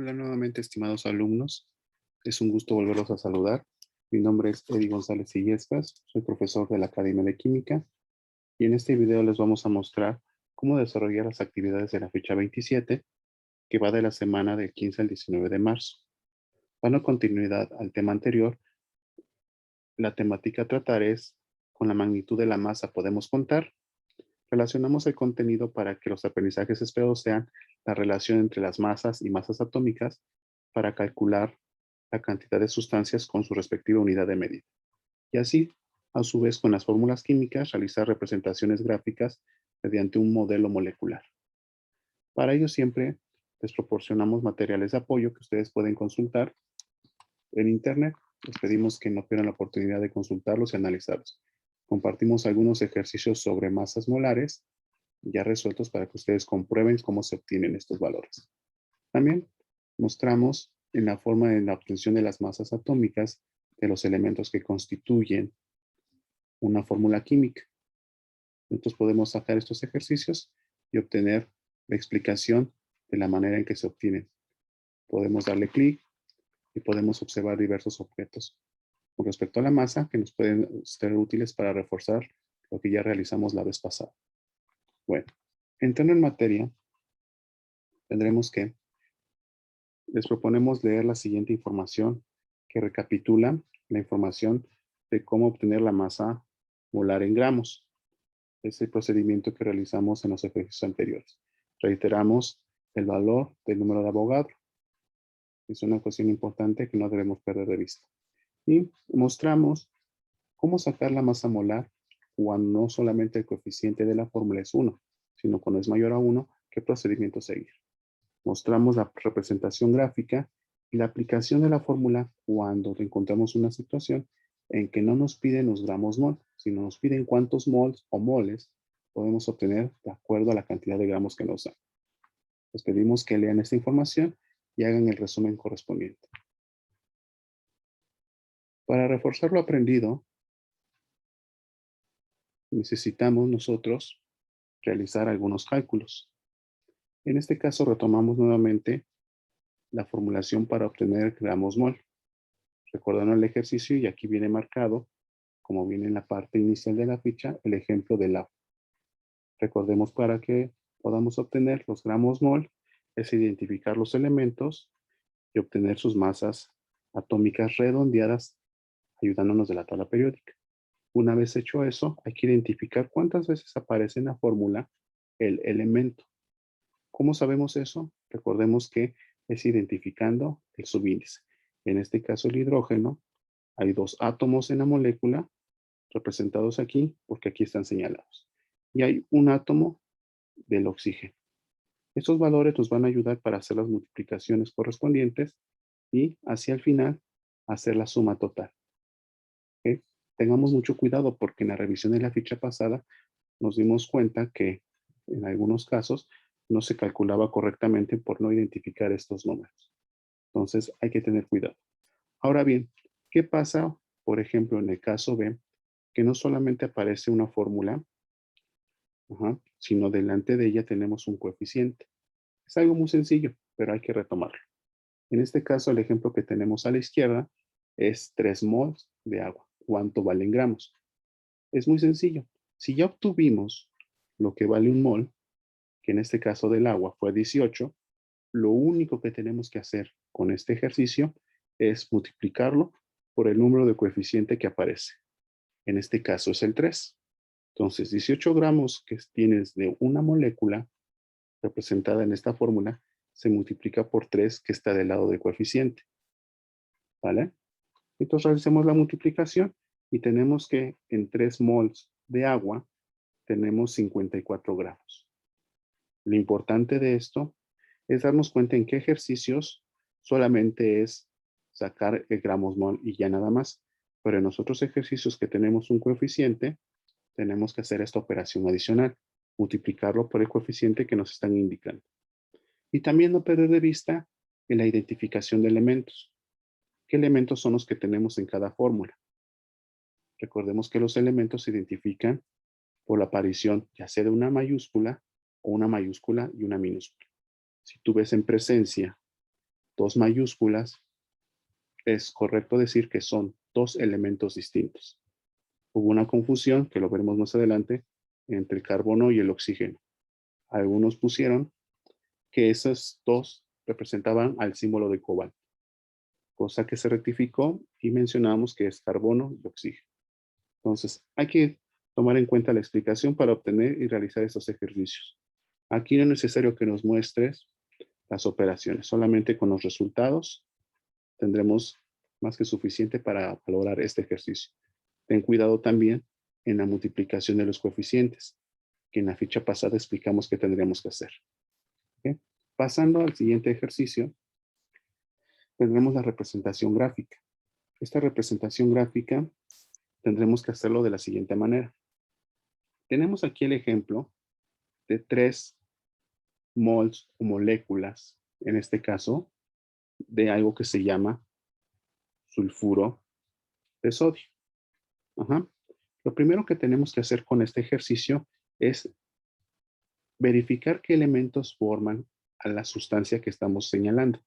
Hola nuevamente, estimados alumnos. Es un gusto volverlos a saludar. Mi nombre es Eddie González Illescas, soy profesor de la Academia de Química y en este video les vamos a mostrar cómo desarrollar las actividades de la fecha 27, que va de la semana del 15 al 19 de marzo. Dando continuidad al tema anterior, la temática a tratar es: con la magnitud de la masa podemos contar. Relacionamos el contenido para que los aprendizajes esperados sean la relación entre las masas y masas atómicas para calcular la cantidad de sustancias con su respectiva unidad de medida. Y así, a su vez, con las fórmulas químicas, realizar representaciones gráficas mediante un modelo molecular. Para ello siempre les proporcionamos materiales de apoyo que ustedes pueden consultar en Internet. Les pedimos que no pierdan la oportunidad de consultarlos y analizarlos. Compartimos algunos ejercicios sobre masas molares ya resueltos para que ustedes comprueben cómo se obtienen estos valores. También mostramos en la forma de la obtención de las masas atómicas de los elementos que constituyen una fórmula química. Nosotros podemos sacar estos ejercicios y obtener la explicación de la manera en que se obtienen. Podemos darle clic y podemos observar diversos objetos con respecto a la masa que nos pueden ser útiles para reforzar lo que ya realizamos la vez pasada. Bueno, entrando en materia, tendremos que les proponemos leer la siguiente información que recapitula la información de cómo obtener la masa molar en gramos. Es el procedimiento que realizamos en los ejercicios anteriores. Reiteramos el valor del número de Avogadro. Es una cuestión importante que no debemos perder de vista. Y mostramos cómo sacar la masa molar cuando no solamente el coeficiente de la fórmula es 1, sino cuando es mayor a 1, qué procedimiento seguir. Mostramos la representación gráfica y la aplicación de la fórmula cuando encontramos una situación en que no nos piden los gramos mol, sino nos piden cuántos mols o moles podemos obtener de acuerdo a la cantidad de gramos que nos dan. Les pedimos que lean esta información y hagan el resumen correspondiente. Para reforzar lo aprendido, necesitamos nosotros realizar algunos cálculos. En este caso retomamos nuevamente la formulación para obtener gramos mol. Recordando el ejercicio, y aquí viene marcado, como viene en la parte inicial de la ficha, el ejemplo del agua. Recordemos, para que podamos obtener los gramos mol, es identificar los elementos y obtener sus masas atómicas redondeadas, ayudándonos de la tabla periódica. Una vez hecho eso, hay que identificar cuántas veces aparece en la fórmula el elemento. ¿Cómo sabemos eso? Recordemos que es identificando el subíndice. En este caso, el hidrógeno. Hay dos átomos en la molécula, representados aquí, porque aquí están señalados. Y hay un átomo del oxígeno. Estos valores nos van a ayudar para hacer las multiplicaciones correspondientes y hacia el final hacer la suma total. ¿Ok? Tengamos mucho cuidado porque en la revisión de la ficha pasada nos dimos cuenta que en algunos casos no se calculaba correctamente por no identificar estos números. Entonces hay que tener cuidado. Ahora bien, ¿qué pasa, por ejemplo, en el caso B, que no solamente aparece una fórmula, sino delante de ella tenemos un coeficiente? Es algo muy sencillo, pero hay que retomarlo. En este caso, el ejemplo que tenemos a la izquierda es 3 mols de agua. ¿Cuánto valen gramos? Es muy sencillo. Si ya obtuvimos lo que vale un mol, que en este caso del agua fue 18, lo único que tenemos que hacer con este ejercicio es multiplicarlo por el número de coeficiente que aparece. En este caso es el 3. Entonces, 18 gramos que tienes de una molécula representada en esta fórmula se multiplica por 3 que está del lado del coeficiente. ¿Vale? Entonces realicemos la multiplicación y tenemos que en 3 mols de agua tenemos 54 gramos. Lo importante de esto es darnos cuenta en qué ejercicios solamente es sacar el gramos mol y ya nada más. Pero en los otros ejercicios que tenemos un coeficiente, tenemos que hacer esta operación adicional, multiplicarlo por el coeficiente que nos están indicando. Y también no perder de vista en la identificación de elementos. ¿Qué elementos son los que tenemos en cada fórmula? Recordemos que los elementos se identifican por la aparición ya sea de una mayúscula o una mayúscula y una minúscula. Si tú ves en presencia dos mayúsculas, es correcto decir que son dos elementos distintos. Hubo una confusión, que lo veremos más adelante, entre el carbono y el oxígeno. Algunos pusieron que esos dos representaban al símbolo de cobalto, cosa que se rectificó y mencionamos que es carbono y oxígeno. Entonces, hay que tomar en cuenta la explicación para obtener y realizar estos ejercicios. Aquí no es necesario que nos muestres las operaciones, solamente con los resultados tendremos más que suficiente para lograr este ejercicio. Ten cuidado también en la multiplicación de los coeficientes, que en la ficha pasada explicamos qué tendríamos que hacer. ¿Okay? Pasando al siguiente ejercicio, tendremos la representación gráfica. Esta representación gráfica tendremos que hacerlo de la siguiente manera. Tenemos aquí el ejemplo de 3 mols o moléculas, en este caso, de algo que se llama sulfuro de sodio. Ajá. Lo primero que tenemos que hacer con este ejercicio es verificar qué elementos forman a la sustancia que estamos señalando.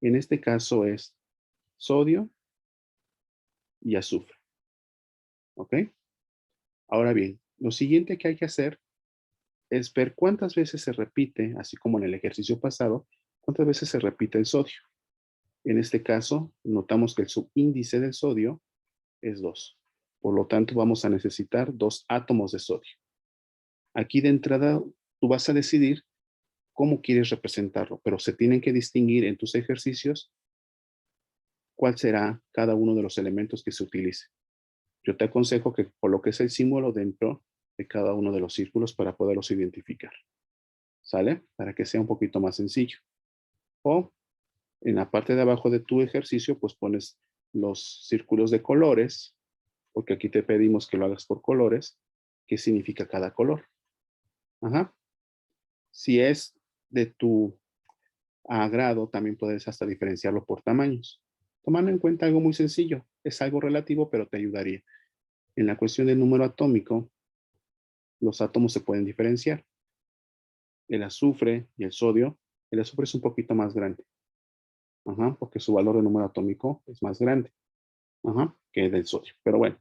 En este caso es sodio y azufre. ¿Ok? Ahora bien, lo siguiente que hay que hacer es ver cuántas veces se repite, así como en el ejercicio pasado, cuántas veces se repite el sodio. En este caso, notamos que el subíndice del sodio es 2. Por lo tanto, vamos a necesitar 2 átomos de sodio. Aquí de entrada, tú vas a decidir cómo quieres representarlo, pero se tienen que distinguir en tus ejercicios cuál será cada uno de los elementos que se utilice. Yo te aconsejo que coloques el símbolo dentro de cada uno de los círculos para poderlos identificar. ¿Sale? Para que sea un poquito más sencillo. O en la parte de abajo de tu ejercicio, pues pones los círculos de colores, porque aquí te pedimos que lo hagas por colores. ¿Qué significa cada color? Ajá. Si es de tu agrado, también puedes hasta diferenciarlo por tamaños. Tomando en cuenta algo muy sencillo, es algo relativo, pero te ayudaría. En la cuestión del número atómico, los átomos se pueden diferenciar. El azufre y el azufre es un poquito más grande. Ajá, porque su valor de número atómico es más grande. Ajá, que del sodio. Pero bueno,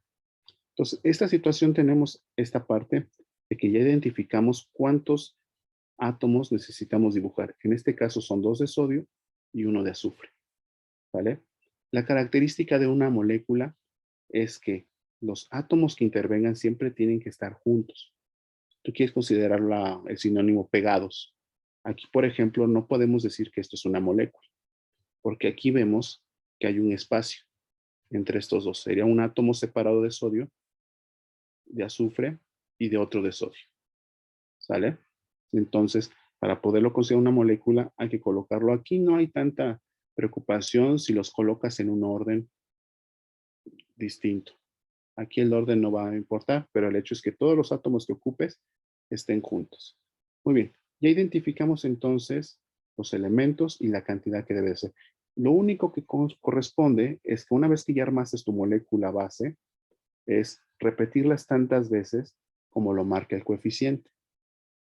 entonces, esta situación tenemos esta parte de que ya identificamos cuántos átomos necesitamos dibujar. En este caso son 2 de sodio y 1 de azufre. ¿Vale? La característica de una molécula es que los átomos que intervengan siempre tienen que estar juntos. Tú quieres considerar el sinónimo pegados. Aquí, por ejemplo, no podemos decir que esto es una molécula, porque aquí vemos que hay un espacio entre estos dos. Sería un átomo separado de sodio, de azufre y de otro de sodio. ¿Sale? Entonces, para poderlo considerar una molécula, hay que colocarlo aquí. No hay tanta preocupación si los colocas en un orden distinto. Aquí el orden no va a importar, pero el hecho es que todos los átomos que ocupes estén juntos. Muy bien, ya identificamos entonces los elementos y la cantidad que debe ser. Lo único que corresponde es que una vez que ya armaste tu molécula base, es repetirlas tantas veces como lo marca el coeficiente.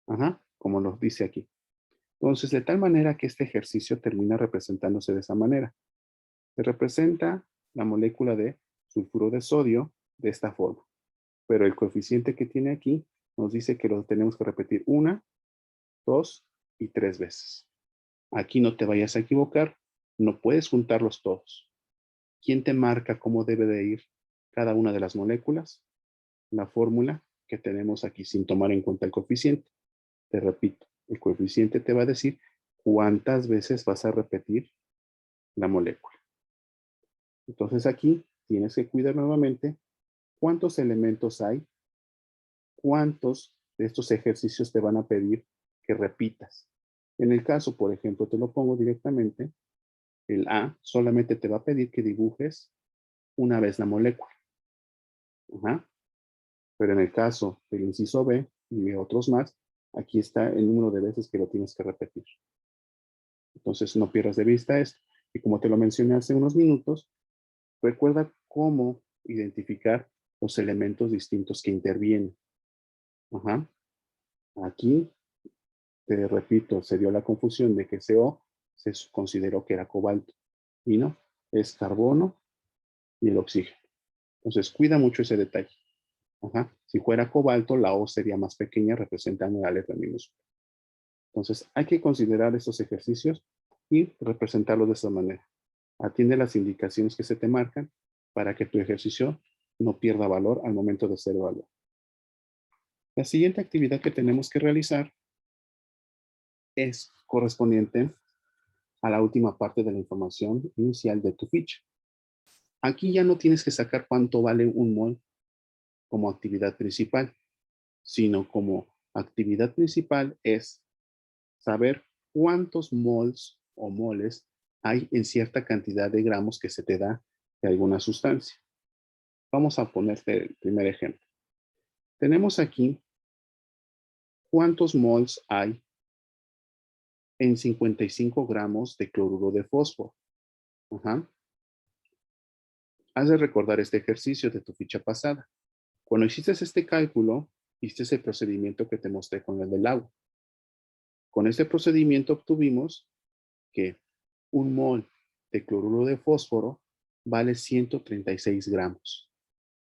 Ajá, como nos dice aquí. Entonces, de tal manera que este ejercicio termina representándose de esa manera. Se representa la molécula de sulfuro de sodio de esta forma. Pero el coeficiente que tiene aquí nos dice que lo tenemos que repetir 1, 2 y 3 veces. Aquí no te vayas a equivocar, no puedes juntarlos todos. ¿Quién te marca cómo debe de ir cada una de las moléculas? La fórmula que tenemos aquí sin tomar en cuenta el coeficiente. Te repito, el coeficiente te va a decir cuántas veces vas a repetir la molécula. Entonces aquí tienes que cuidar nuevamente cuántos elementos hay, cuántos de estos ejercicios te van a pedir que repitas. En el caso, por ejemplo, te lo pongo directamente, el A solamente te va a pedir que dibujes una vez la molécula. Ajá. Pero en el caso del inciso B y de otros más, aquí está el número de veces que lo tienes que repetir. Entonces no pierdas de vista esto. Y como te lo mencioné hace unos minutos, recuerda cómo identificar los elementos distintos que intervienen. Ajá. Aquí, te repito, se dio la confusión de que CO se consideró que era cobalto. Y no, es carbono y el oxígeno. Entonces, cuida mucho ese detalle. Ajá. Si fuera cobalto, la O sería más pequeña, representando la letra minúscula. Entonces, hay que considerar estos ejercicios y representarlos de esa manera. Atiende las indicaciones que se te marcan para que tu ejercicio no pierda valor al momento de ser evaluado. La siguiente actividad que tenemos que realizar es correspondiente a la última parte de la información inicial de tu ficha. Aquí ya no tienes que sacar cuánto vale un mol como actividad principal, sino como actividad principal es saber cuántos mols o moles hay en cierta cantidad de gramos que se te da de alguna sustancia. Vamos a ponerte el primer ejemplo. Tenemos aquí cuántos mols hay en 55 gramos de cloruro de fósforo. Ajá. Has de recordar este ejercicio de tu ficha pasada. Cuando hiciste este cálculo, hiciste el procedimiento que te mostré con el del agua. Con este procedimiento obtuvimos que un mol de cloruro de fósforo vale 136 gramos.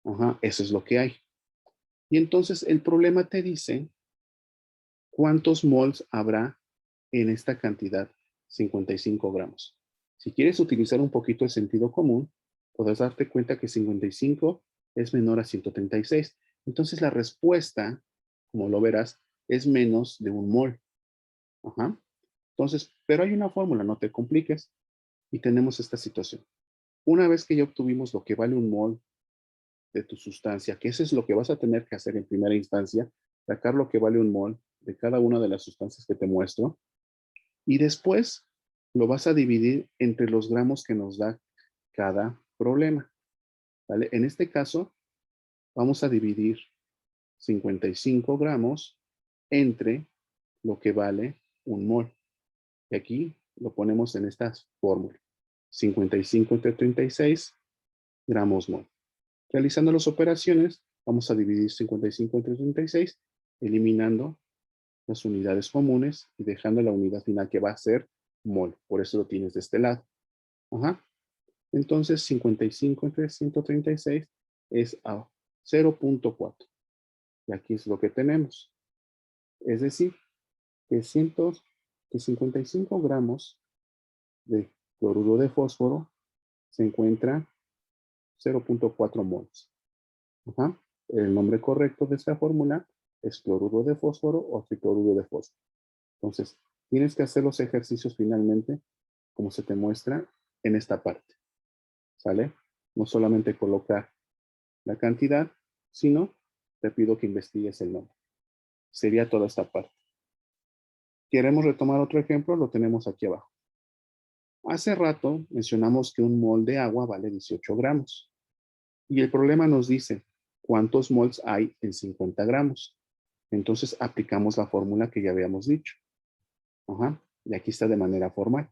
Ajá, eso es lo que hay. Y entonces el problema te dice cuántos mols habrá en esta cantidad, 55 gramos. Si quieres utilizar un poquito de sentido común, podrás darte cuenta que 55 es menor a 136. Entonces la respuesta, como lo verás, es menos de un mol. Ajá. Entonces, pero hay una fórmula, no te compliques. Y tenemos esta situación. Una vez que ya obtuvimos lo que vale un mol de tu sustancia, que eso es lo que vas a tener que hacer en primera instancia, sacar lo que vale un mol de cada una de las sustancias que te muestro, y después lo vas a dividir entre los gramos que nos da cada problema. ¿Vale? En este caso, vamos a dividir 55 gramos entre lo que vale un mol. Y aquí lo ponemos en esta fórmula. 55 entre 36 gramos mol. Realizando las operaciones, vamos a dividir 55 entre 36, eliminando las unidades comunes y dejando la unidad final que va a ser mol. Por eso lo tienes de este lado. Ajá. Entonces, 55 entre 136 es a 0.4. Y aquí es lo que tenemos. Es decir, que 55 gramos de cloruro de fósforo se encuentra 0.4 mols. Ajá. El nombre correcto de esta fórmula es cloruro de fósforo o tricloruro de fósforo. Entonces, tienes que hacer los ejercicios finalmente como se te muestra en esta parte. ¿Sale? No solamente colocar la cantidad, sino te pido que investigues el nombre. Sería toda esta parte. ¿Queremos retomar otro ejemplo? Lo tenemos aquí abajo. Hace rato mencionamos que un mol de agua vale 18 gramos. Y el problema nos dice cuántos mols hay en 50 gramos. Entonces aplicamos la fórmula que ya habíamos dicho. Ajá. Y aquí está de manera formal.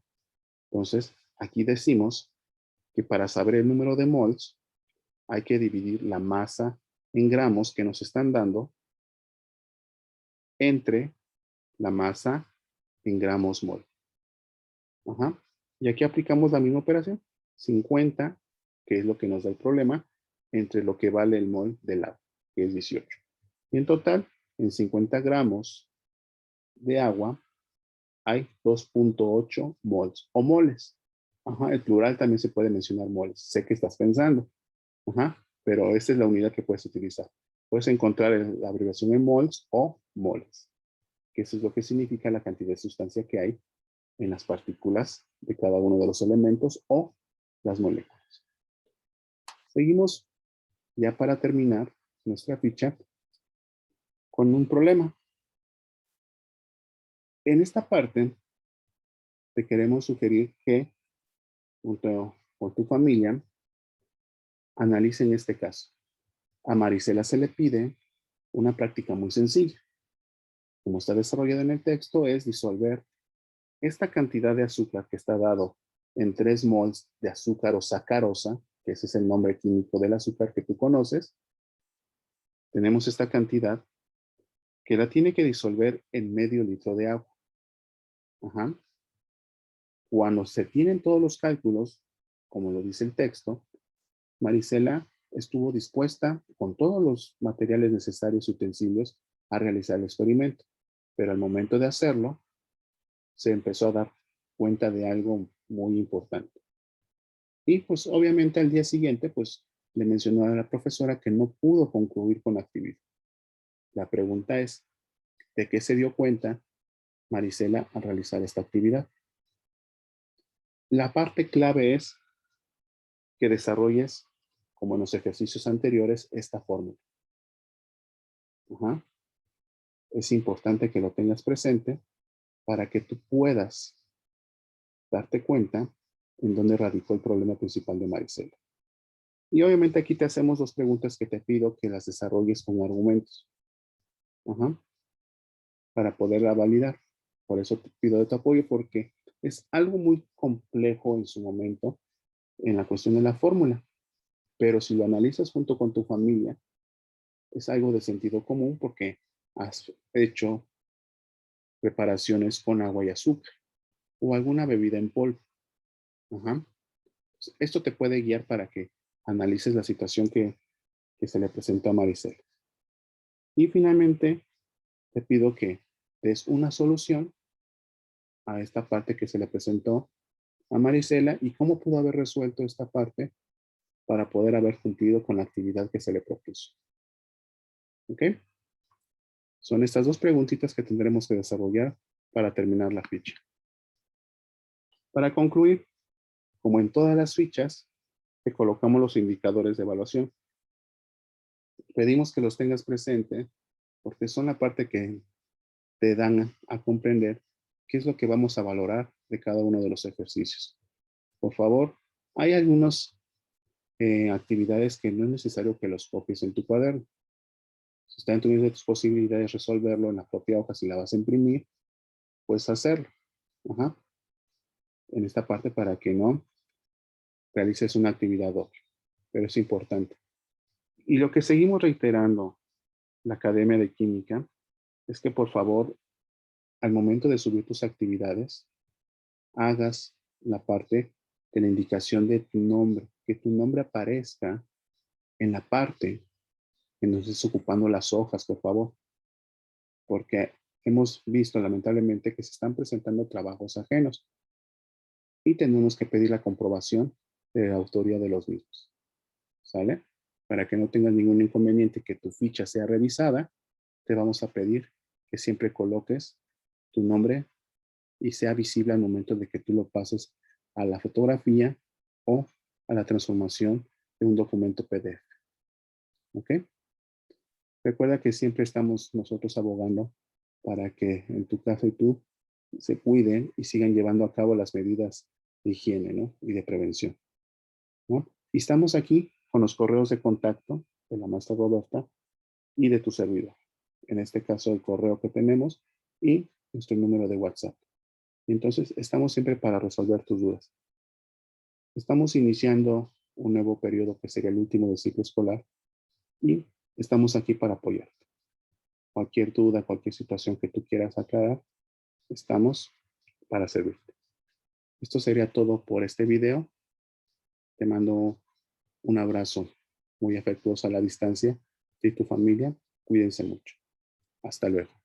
Entonces, aquí decimos que para saber el número de mols hay que dividir la masa en gramos que nos están dando entre la masa en gramos mol. Ajá. Y aquí aplicamos la misma operación. 50, que es lo que nos da el problema, entre lo que vale el mol del agua, que es 18. Y en total, en 50 gramos de agua, hay 2.8 mols o moles. Ajá, el plural también se puede mencionar moles. Sé que estás pensando. Ajá, pero esta es la unidad que puedes utilizar. Puedes encontrar la abreviación en mols o moles, que eso es lo que significa la cantidad de sustancia que hay en las partículas de cada uno de los elementos o las moléculas. Seguimos ya para terminar nuestra ficha con un problema. En esta parte te queremos sugerir que junto con tu familia analicen este caso. A Marisela se le pide una práctica muy sencilla. Como está desarrollada en el texto, es disolver esta cantidad de azúcar que está dado en 3 mols de azúcar o sacarosa, que ese es el nombre químico del azúcar que tú conoces. Tenemos esta cantidad que la tiene que disolver en medio litro de agua. Ajá. Cuando se tienen todos los cálculos, como lo dice el texto, Marisela estuvo dispuesta con todos los materiales necesarios y utensilios a realizar el experimento, pero al momento de hacerlo, se empezó a dar cuenta de algo muy importante. Y pues obviamente al día siguiente, pues le mencionó a la profesora que no pudo concluir con la actividad. La pregunta es, ¿de qué se dio cuenta Marisela al realizar esta actividad? La parte clave es que desarrolles, como en los ejercicios anteriores, esta fórmula. Ajá. Es importante que lo tengas presente para que tú puedas darte cuenta en dónde radicó el problema principal de Marisela. Y obviamente aquí te hacemos dos preguntas que te pido que las desarrolles con argumentos. Ajá. Para poderla validar. Por eso te pido de tu apoyo porque es algo muy complejo en su momento en la cuestión de la fórmula. Pero si lo analizas junto con tu familia, es algo de sentido común porque has hecho preparaciones con agua y azúcar o alguna bebida en polvo. Ajá. Esto te puede guiar para que analices la situación que se le presentó a Maricel. Y finalmente, te pido que des una solución a esta parte que se le presentó a Marisela y cómo pudo haber resuelto esta parte para poder haber cumplido con la actividad que se le propuso. ¿Ok? Son estas dos preguntitas que tendremos que desarrollar para terminar la ficha. Para concluir, como en todas las fichas, te colocamos los indicadores de evaluación. Pedimos que los tengas presente porque son la parte que te dan a comprender qué es lo que vamos a valorar de cada uno de los ejercicios. Por favor, hay algunas actividades que no es necesario que los copies en tu cuaderno. Si está dentro de tus posibilidades resolverlo en la propia hoja, si la vas a imprimir, puedes hacerlo. Ajá. En esta parte para que no realices una actividad doble. Pero es importante. Y lo que seguimos reiterando la Academia de Química es que por favor, al momento de subir tus actividades, hagas la parte de la indicación de tu nombre, que tu nombre aparezca en la parte en donde estés ocupando las hojas, por favor, porque hemos visto lamentablemente que se están presentando trabajos ajenos y tenemos que pedir la comprobación de la autoría de los mismos. ¿Sale? Para que no tengas ningún inconveniente que tu ficha sea revisada, te vamos a pedir que siempre coloques tu nombre y sea visible al momento de que tú lo pases a la fotografía o a la transformación de un documento PDF. ¿Ok? Recuerda que siempre estamos nosotros abogando para que en tu casa y tú se cuiden y sigan llevando a cabo las medidas de higiene, ¿no? Y de prevención, ¿no? Y estamos aquí con los correos de contacto de la maestra Roberta y de tu servidor. En este caso, el correo que tenemos y nuestro número de WhatsApp. Y entonces, estamos siempre para resolver tus dudas. Estamos iniciando un nuevo periodo que sería el último del ciclo escolar y estamos aquí para apoyarte. Cualquier duda, cualquier situación que tú quieras aclarar, estamos para servirte. Esto sería todo por este video. Te mando un abrazo muy afectuoso a la distancia. Y tu familia, cuídense mucho. Hasta luego.